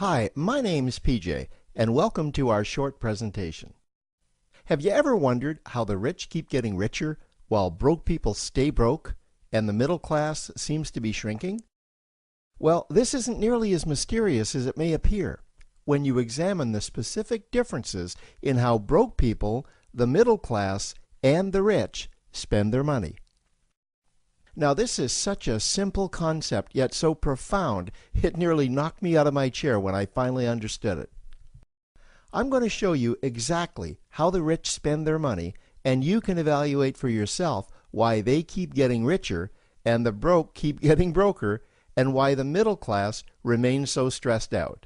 Hi, my name's PJ, and welcome to our short presentation. Have you ever wondered how the rich keep getting richer while broke people stay broke and the middle class seems to be shrinking? Well, this isn't nearly as mysterious as it may appear when you examine the specific differences in how broke people, the middle class, and the rich spend their money. Now, this is such a simple concept, yet so profound, it nearly knocked me out of my chair when I finally understood it. I'm going to show you exactly how the rich spend their money, and you can evaluate for yourself why they keep getting richer and the broke keep getting broker, and why the middle class remains so stressed out.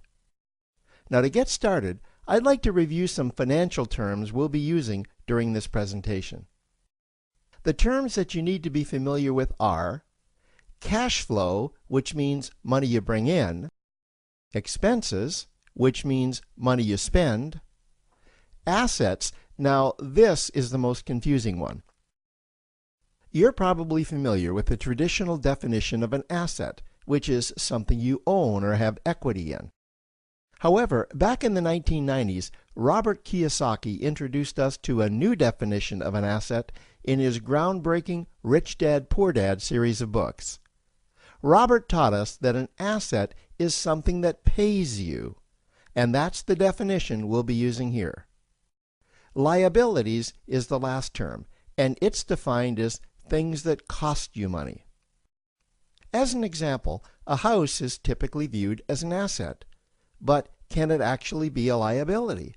Now, to get started, I'd like to review some financial terms we'll be using during this presentation. The terms that you need to be familiar with are cash flow, which means money you bring in, expenses, which means money you spend, assets. Now, this is the most confusing one. You're probably familiar with the traditional definition of an asset, which is something you own or have equity in. However, back in the 1990s, Robert Kiyosaki introduced us to a new definition of an asset in his groundbreaking Rich Dad, Poor Dad series of books. Robert taught us that an asset is something that pays you, and that's the definition we'll be using here. Liabilities is the last term, and it's defined as things that cost you money. As an example, a house is typically viewed as an asset, but can it actually be a liability?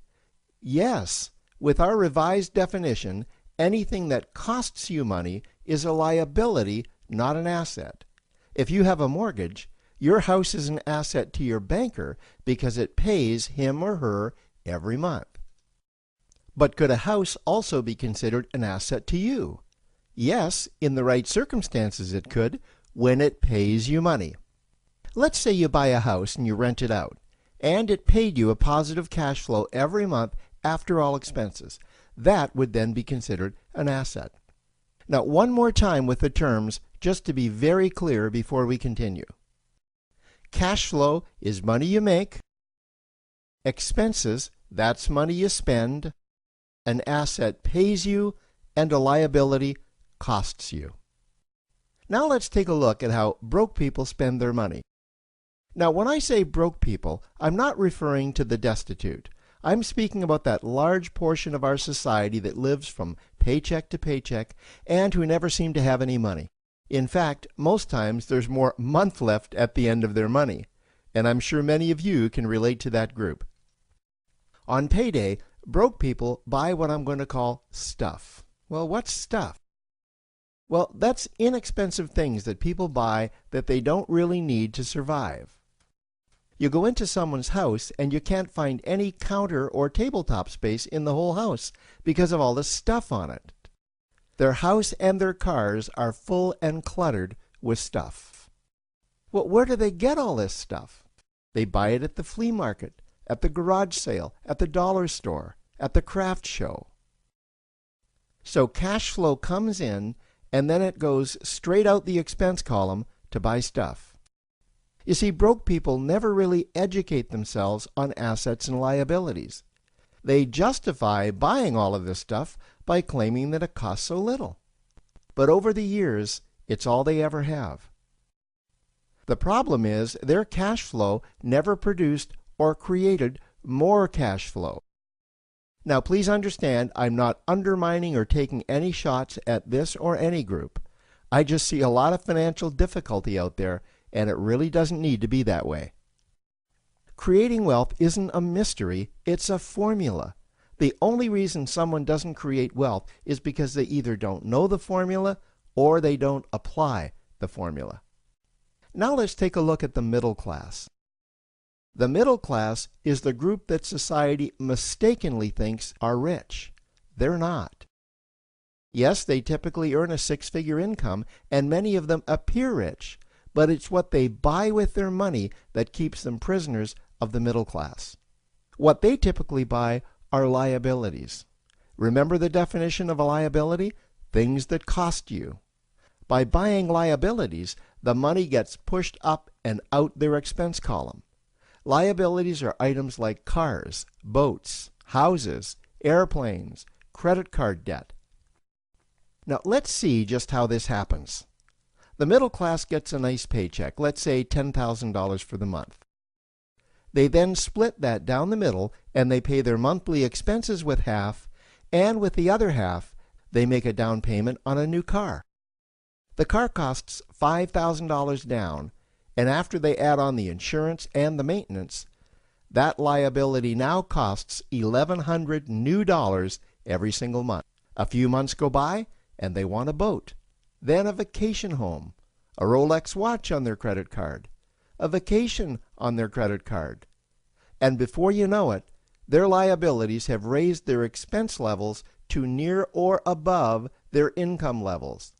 Yes, with our revised definition, anything that costs you money is a liability, not an asset. If you have a mortgage, your house is an asset to your banker because it pays him or her every month. But could a house also be considered an asset to you? Yes, in the right circumstances it could, when it pays you money. Let's say you buy a house and you rent it out, and it paid you a positive cash flow every month after all expenses. That would then be considered an asset. Now, one more time with the terms, just to be very clear before we continue. Cash flow is money you make. Expenses, that's money you spend. An asset pays you, and a liability costs you. Now let's take a look at how broke people spend their money. Now, when I say broke people, I'm not referring to the destitute. I'm speaking about that large portion of our society that lives from paycheck to paycheck and who never seem to have any money. In fact, most times there's more month left at the end of their money, and I'm sure many of you can relate to that group. On payday, broke people buy what I'm going to call stuff. Well, what's stuff? Well, that's inexpensive things that people buy that they don't really need to survive. You go into someone's house and you can't find any counter or tabletop space in the whole house because of all the stuff on it. Their house and their cars are full and cluttered with stuff. Well, where do they get all this stuff? They buy it at the flea market, at the garage sale, at the dollar store, at the craft show. So cash flow comes in and then it goes straight out the expense column to buy stuff. You see, broke people never really educate themselves on assets and liabilities. They justify buying all of this stuff by claiming that it costs so little. But over the years, it's all they ever have. The problem is their cash flow never produced or created more cash flow. Now, please understand, I'm not undermining or taking any shots at this or any group. I just see a lot of financial difficulty out there, and it really doesn't need to be that way. Creating wealth isn't a mystery, it's a formula. The only reason someone doesn't create wealth is because they either don't know the formula or they don't apply the formula. Now let's take a look at the middle class. The middle class is the group that society mistakenly thinks are rich. They're not. Yes, they typically earn a six-figure income, and many of them appear rich, but it's what they buy with their money that keeps them prisoners of the middle class. What they typically buy are liabilities. Remember the definition of a liability? Things that cost you. By buying liabilities, the money gets pushed up and out their expense column. Liabilities are items like cars, boats, houses, airplanes, credit card debt. Now let's see just how this happens. The middle class gets a nice paycheck, let's say $10,000 for the month. They then split that down the middle and they pay their monthly expenses with half, and with the other half, they make a down payment on a new car. The car costs $5,000 down, and after they add on the insurance and the maintenance, that liability now costs $1,100 new every single month. A few months go by, and they want a boat, then a vacation home, a Rolex watch on their credit card, a vacation on their credit card. And before you know it, their liabilities have raised their expense levels to near or above their income levels.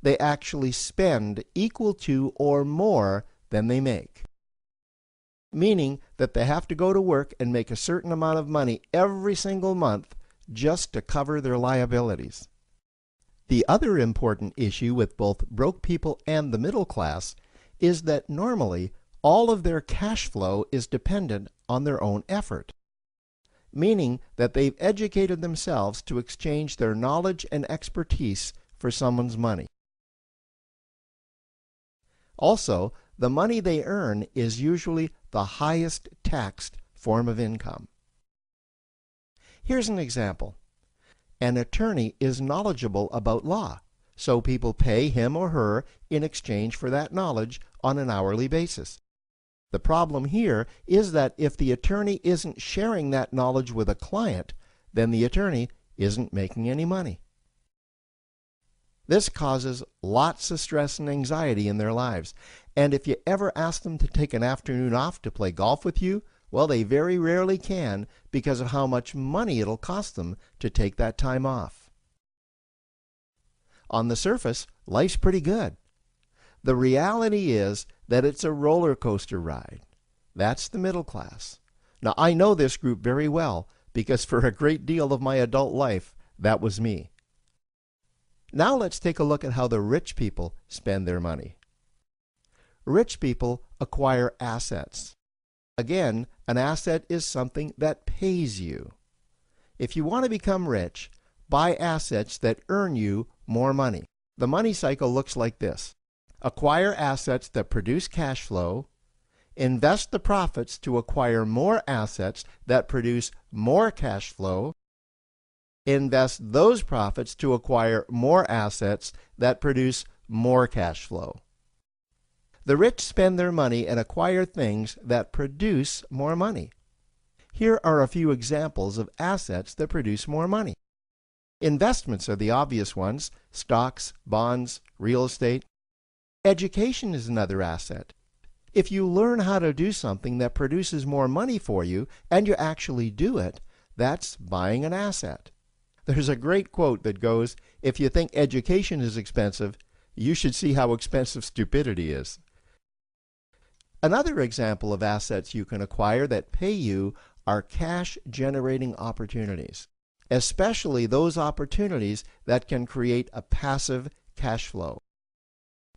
They actually spend equal to or more than they make, meaning that they have to go to work and make a certain amount of money every single month just to cover their liabilities. The other important issue with both broke people and the middle class is that normally all of their cash flow is dependent on their own effort, meaning that they've educated themselves to exchange their knowledge and expertise for someone's money. Also, the money they earn is usually the highest taxed form of income. Here's an example. An attorney is knowledgeable about law, so people pay him or her in exchange for that knowledge on an hourly basis. The problem here is that if the attorney isn't sharing that knowledge with a client, then the attorney isn't making any money. This causes lots of stress and anxiety in their lives, and if you ever ask them to take an afternoon off to play golf with you, well, they very rarely can because of how much money it'll cost them to take that time off. On the surface, life's pretty good. The reality is that it's a roller coaster ride. That's the middle class. Now, I know this group very well because for a great deal of my adult life, that was me. Now let's take a look at how the rich people spend their money. Rich people acquire assets. Again, an asset is something that pays you. If you want to become rich, buy assets that earn you more money. The money cycle looks like this. Acquire assets that produce cash flow, invest the profits to acquire more assets that produce more cash flow, invest those profits to acquire more assets that produce more cash flow. The rich spend their money and acquire things that produce more money. Here are a few examples of assets that produce more money. Investments are the obvious ones: stocks, bonds, real estate. Education is another asset. If you learn how to do something that produces more money for you and you actually do it, that's buying an asset. There's a great quote that goes, "If you think education is expensive, you should see how expensive stupidity is." Another example of assets you can acquire that pay you are cash-generating opportunities, especially those opportunities that can create a passive cash flow.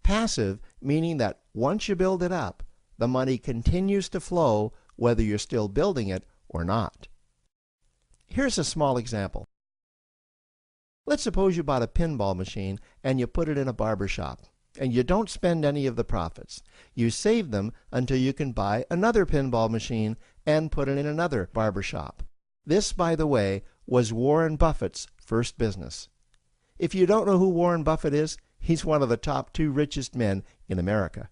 Passive meaning that once you build it up, the money continues to flow whether you're still building it or not. Here's a small example. Let's suppose you bought a pinball machine and you put it in a barber shop, and you don't spend any of the profits. You save them until you can buy another pinball machine and put it in another barber shop. This, by the way, was Warren Buffett's first business. If you don't know who Warren Buffett is, he's one of the top 2 richest men in America.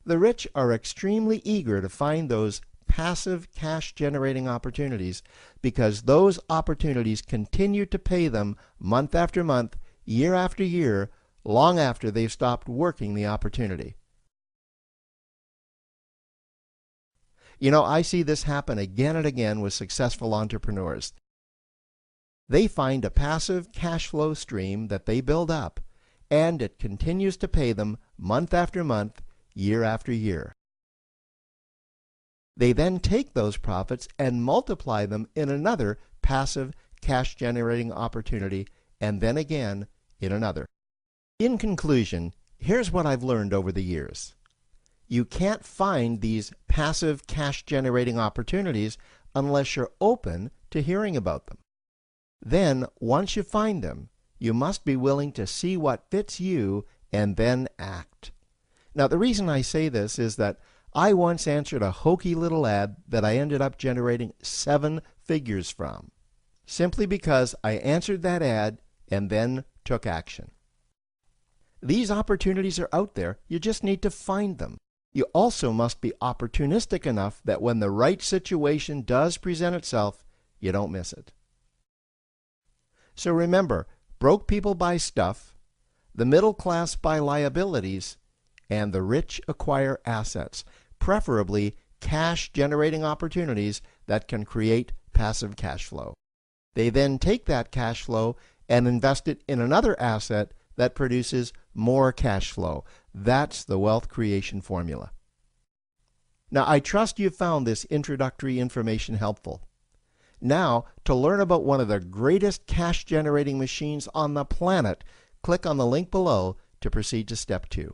The rich are extremely eager to find those passive cash-generating opportunities because those opportunities continue to pay them month after month, year after year, long after they've stopped working the opportunity. You know, I see this happen again and again with successful entrepreneurs. They find a passive cash flow stream that they build up, and it continues to pay them month after month, year after year. They then take those profits and multiply them in another passive cash-generating opportunity, and then again in another. In conclusion, here's what I've learned over the years. You can't find these passive cash generating opportunities unless you're open to hearing about them. Then, once you find them, you must be willing to see what fits you and then act. Now, the reason I say this is that I once answered a hokey little ad that I ended up generating 7 figures from, simply because I answered that ad and then took action. These opportunities are out there, you just need to find them. You also must be opportunistic enough that when the right situation does present itself, you don't miss it. So remember, broke people buy stuff, the middle class buy liabilities, and the rich acquire assets, preferably cash-generating opportunities that can create passive cash flow. They then take that cash flow and invest it in another asset that produces more cash flow. That's the wealth creation formula. Now, I trust you found this introductory information helpful. Now, to learn about one of the greatest cash-generating machines on the planet, click on the link below to proceed to step 2.